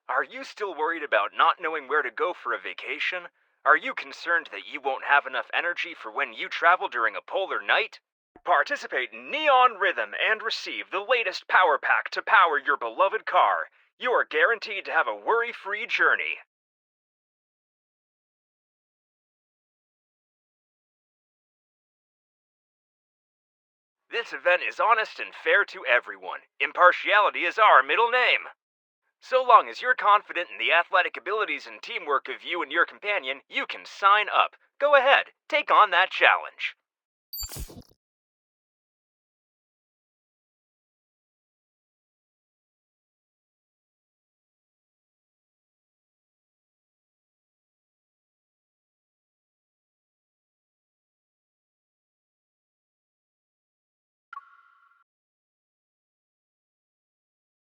Are you still worried about not knowing where to go for a vacation? Are you concerned that you won't have enough energy for when you travel during a polar night? Participate in Neon Rhythm and receive the latest power pack to power your beloved car. You are guaranteed to have a worry-free journey. This event is honest and fair to everyone. Impartiality is our middle name. So long as you're confident in the athletic abilities and teamwork of you and your companion, you can sign up. Go ahead, take on that challenge.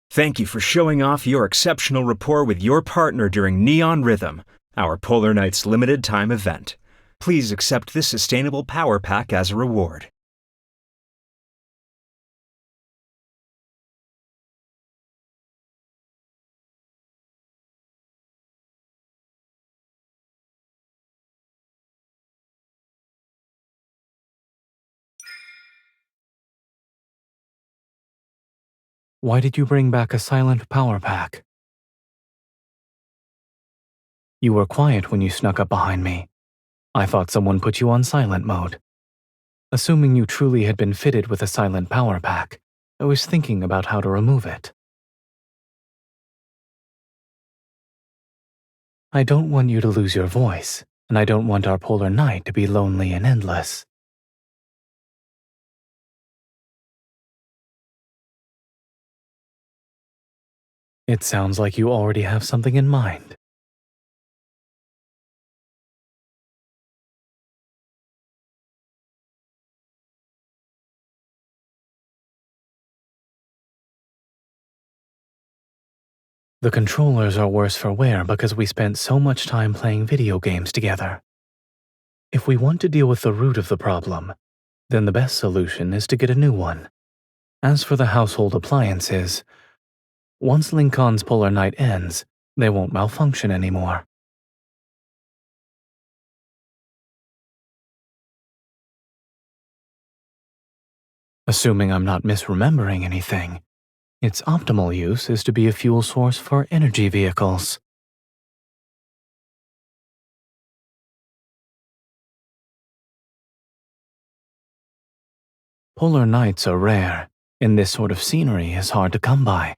Thank you for showing off your exceptional rapport with your partner during Neon Rhythm, our Polar Nights limited time event. Please accept this sustainable power pack as a reward. Why did you bring back a silent power pack? You were quiet when you snuck up behind me. I thought someone put you on silent mode. Assuming you truly had been fitted with a silent power pack, I was thinking about how to remove it. I don't want you to lose your voice, and I don't want our polar night to be lonely and endless. It sounds like you already have something in mind. The controllers are worse for wear because we spent so much time playing video games together. If we want to deal with the root of the problem, then the best solution is to get a new one. As for the household appliances, once Lincoln's polar night ends, they won't malfunction anymore. Assuming I'm not misremembering anything, its optimal use is to be a fuel source for energy vehicles. Polar nights are rare, and this sort of scenery is hard to come by.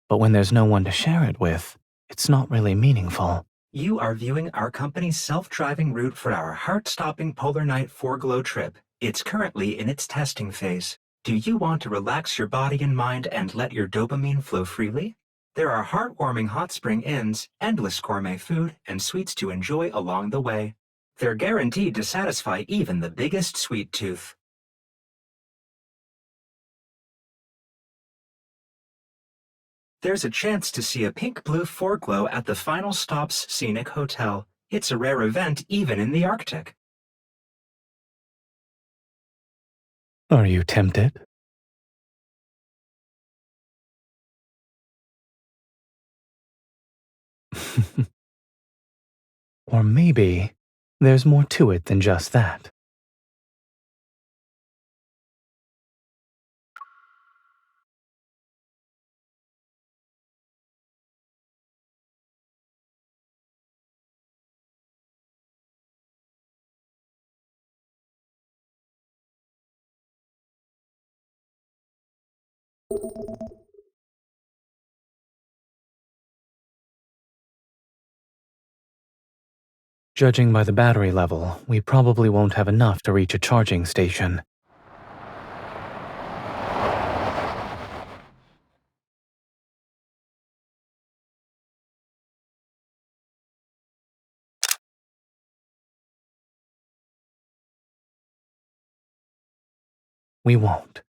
But when there's no one to share it with, it's not really meaningful. You are viewing our company's self-driving route for our heart-stopping Polar Night 4-Glow trip. It's currently in its testing phase. Do you want to relax your body and mind and let your dopamine flow freely? There are heartwarming hot spring inns, endless gourmet food, and sweets to enjoy along the way. They're guaranteed to satisfy even the biggest sweet tooth. There's a chance to see a pink-blue 4-Glow at the Final Stop's Scenic Hotel. It's a rare event even in the Arctic. Are you tempted? Or maybe there's more to it than just that. Judging by the battery level, we probably won't have enough to reach a charging station. We won't.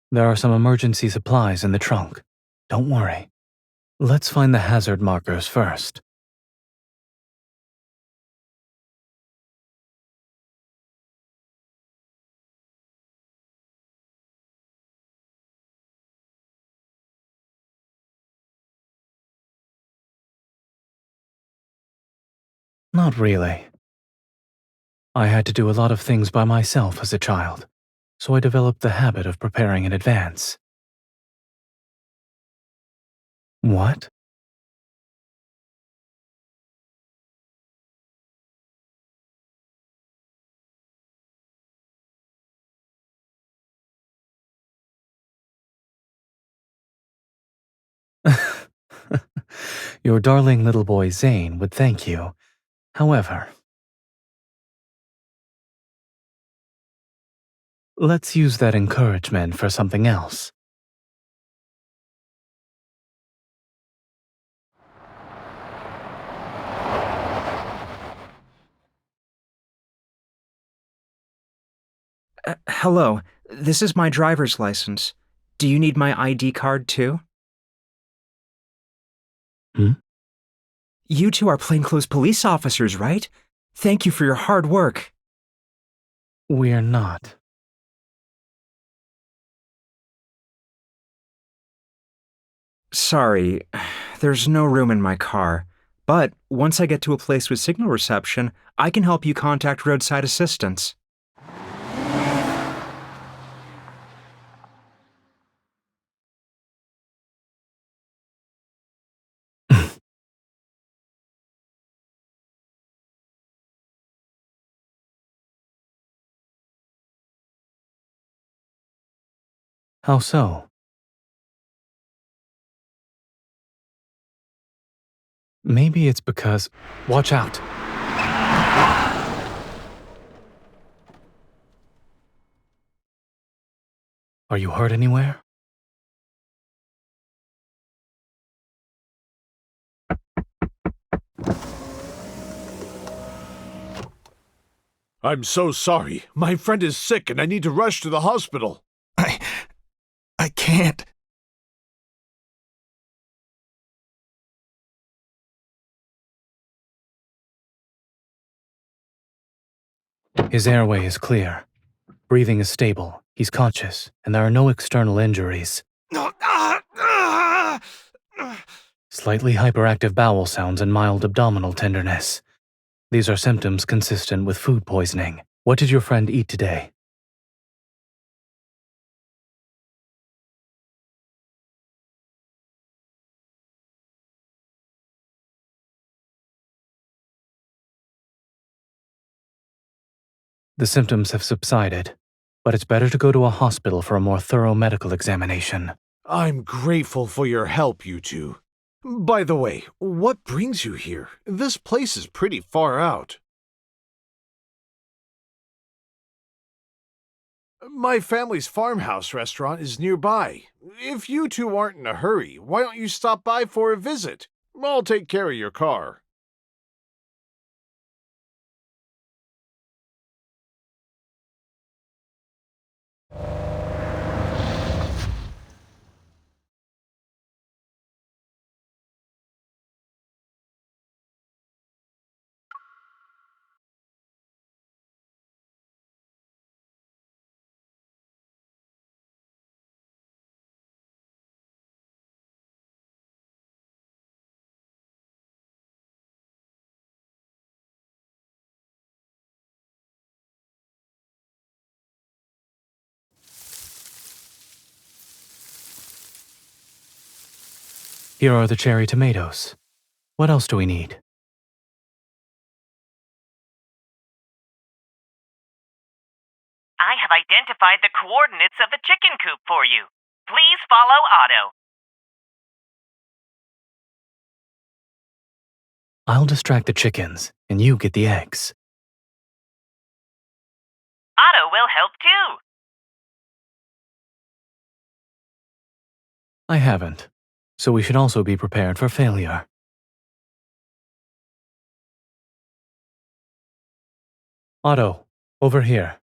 There are some emergency supplies in the trunk. Don't worry. Let's find the hazard markers first. Not really. I had to do a lot of things by myself as a child, so I developed the habit of preparing in advance. What? Your darling little boy Zayne would thank you. However, let's use that encouragement for something else. Hello, this is my driver's license. Do you need my ID card too? Hmm? You two are plainclothes police officers, right? Thank you for your hard work. We're not. Sorry, there's no room in my car. But once I get to a place with signal reception, I can help you contact roadside assistance. How so? Maybe it's because. Watch out! Are you hurt anywhere? I'm so sorry. My friend is sick and I need to rush to the hospital. I can't. His airway is clear. Breathing is stable. He's conscious, and there are no external injuries. Slightly hyperactive bowel sounds and mild abdominal tenderness. These are symptoms consistent with food poisoning. What did your friend eat today? The symptoms have subsided, but it's better to go to a hospital for a more thorough medical examination. I'm grateful for your help, you two. By the way, what brings you here? This place is pretty far out. My family's farmhouse restaurant is nearby. If you two aren't in a hurry, why don't you stop by for a visit? I'll take care of your car. Here are the cherry tomatoes. What else do we need? I have identified the coordinates of the chicken coop for you. Please follow Otto. I'll distract the chickens, and you get the eggs. Otto will help too. I haven't, so we should also be prepared for failure. Otto, over here.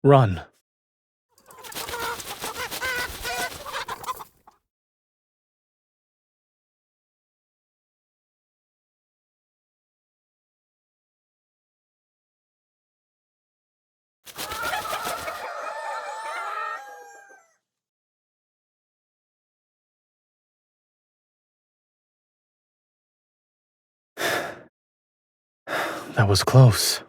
Run. That was close.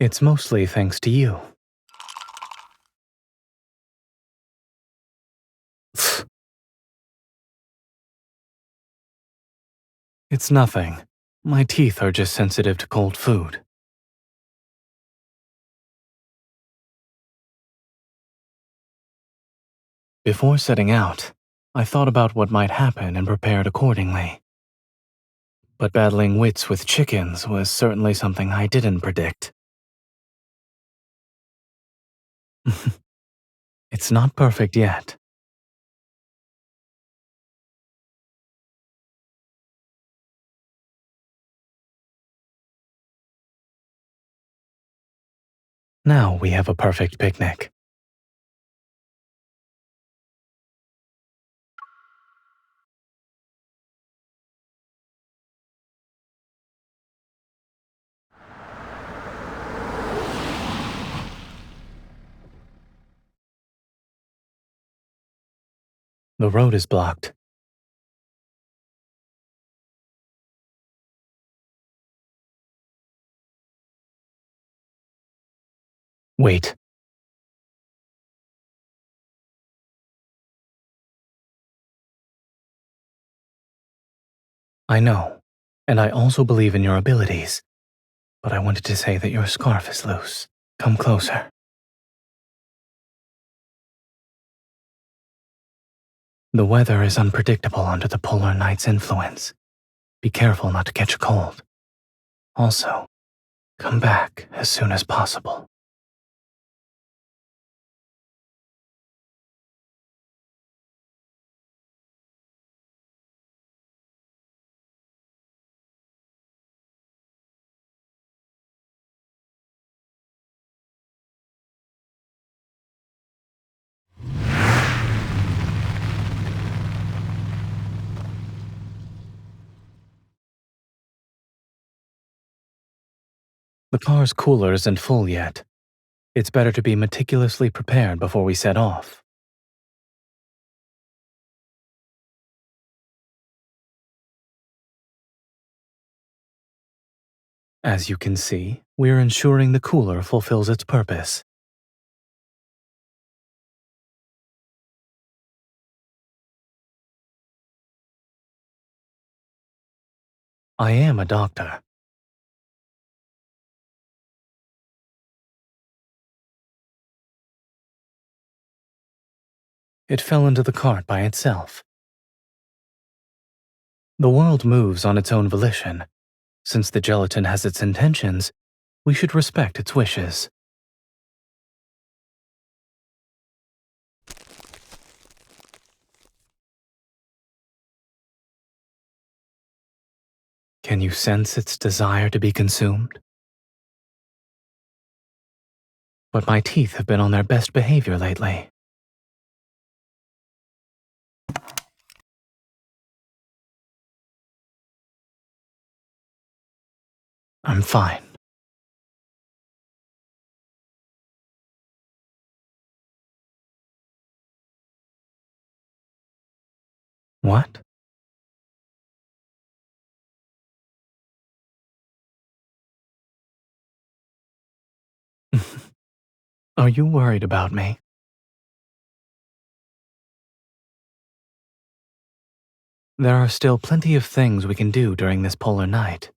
It's mostly thanks to you. It's nothing. My teeth are just sensitive to cold food. Before setting out, I thought about what might happen and prepared accordingly. But battling wits with chickens was certainly something I didn't predict. It's not perfect yet. Now we have a perfect picnic. The road is blocked. Wait. I know, and I also believe in your abilities, but I wanted to say that your scarf is loose. Come closer. The weather is unpredictable under the polar night's influence. Be careful not to catch a cold. Also, come back as soon as possible. The car's cooler isn't full yet. It's better to be meticulously prepared before we set off. As you can see, we're ensuring the cooler fulfills its purpose. I am a doctor. It fell into the cart by itself. The world moves on its own volition. Since the gelatin has its intentions, we should respect its wishes. Can you sense its desire to be consumed? But my teeth have been on their best behavior lately. I'm fine. What? Are you worried about me? There are still plenty of things we can do during this polar night.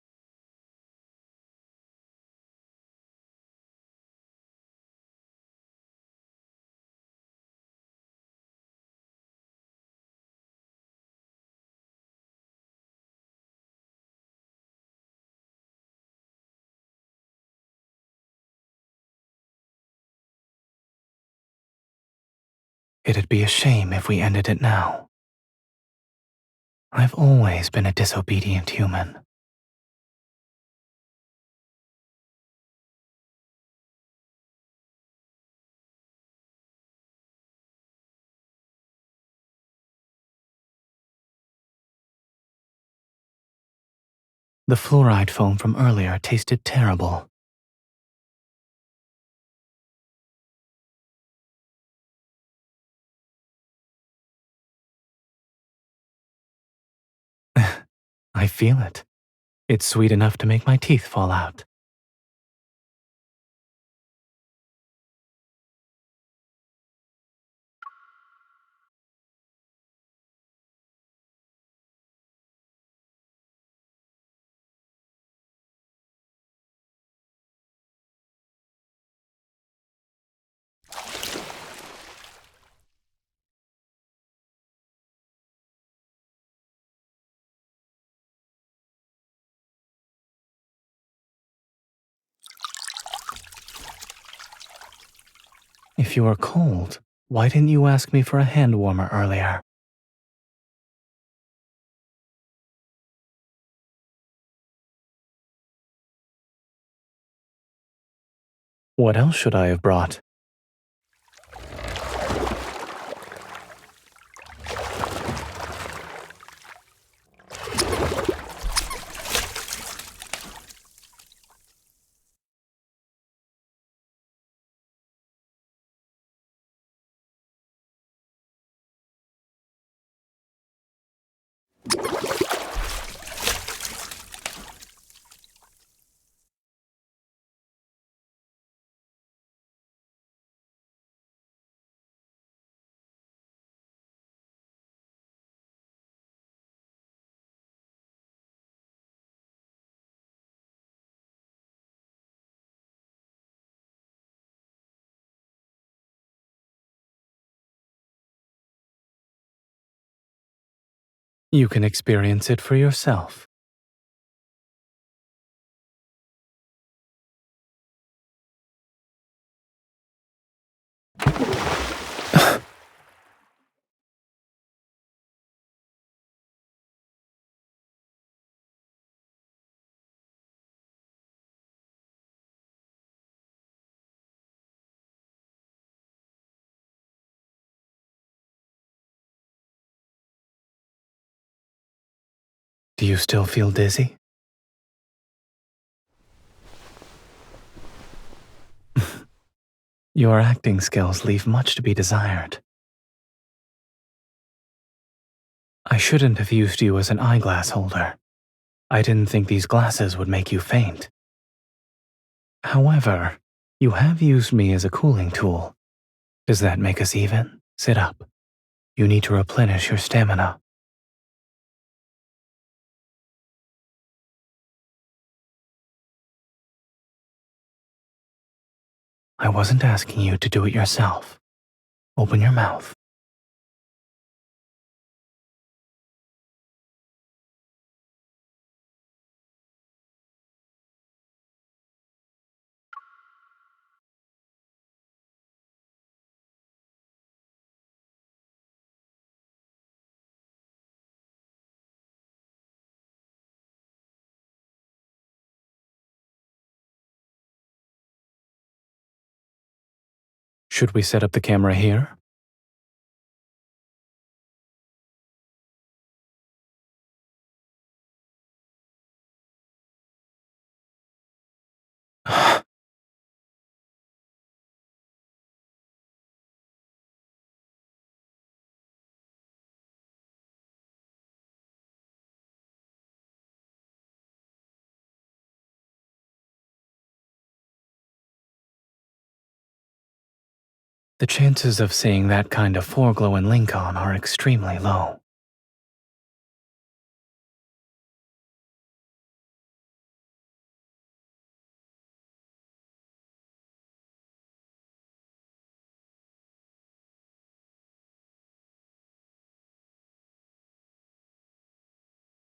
It'd be a shame if we ended it now. I've always been a disobedient human. The fluoride foam from earlier tasted terrible. I feel it. It's sweet enough to make my teeth fall out. If you are cold, why didn't you ask me for a hand warmer earlier? What else should I have brought? You can experience it for yourself. Do you still feel dizzy? Your acting skills leave much to be desired. I shouldn't have used you as an eyeglass holder. I didn't think these glasses would make you faint. However, you have used me as a cooling tool. Does that make us even? Sit up. You need to replenish your stamina. I wasn't asking you to do it yourself. Open your mouth. Should we set up the camera here? The chances of seeing that kind of foreglow in Lincoln are extremely low.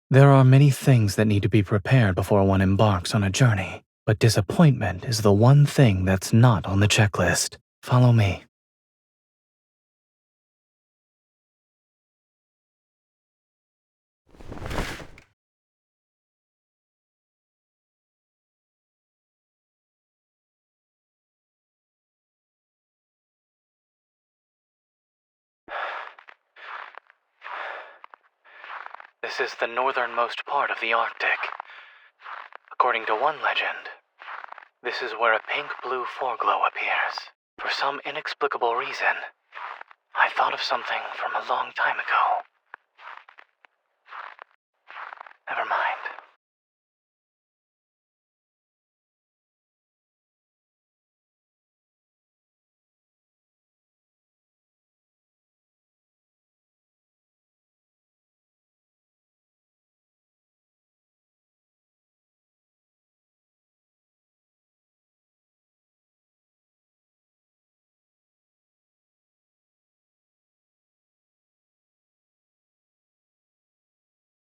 There are many things that need to be prepared before one embarks on a journey, but disappointment is the one thing that's not on the checklist. Follow me. This is the northernmost part of the Arctic. According to one legend, this is where a pink-blue foreglow appears. For some inexplicable reason, I thought of something from a long time ago. Never mind.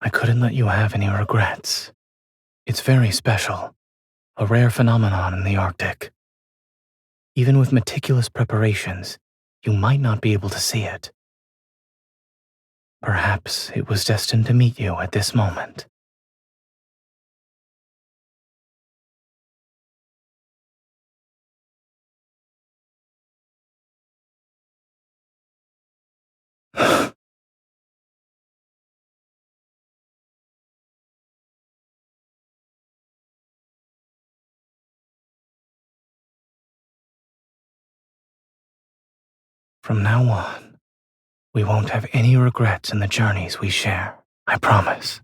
I couldn't let you have any regrets. It's very special, a rare phenomenon in the Arctic. Even with meticulous preparations, you might not be able to see it. Perhaps it was destined to meet you at this moment. From now on, we won't have any regrets in the journeys we share. I promise.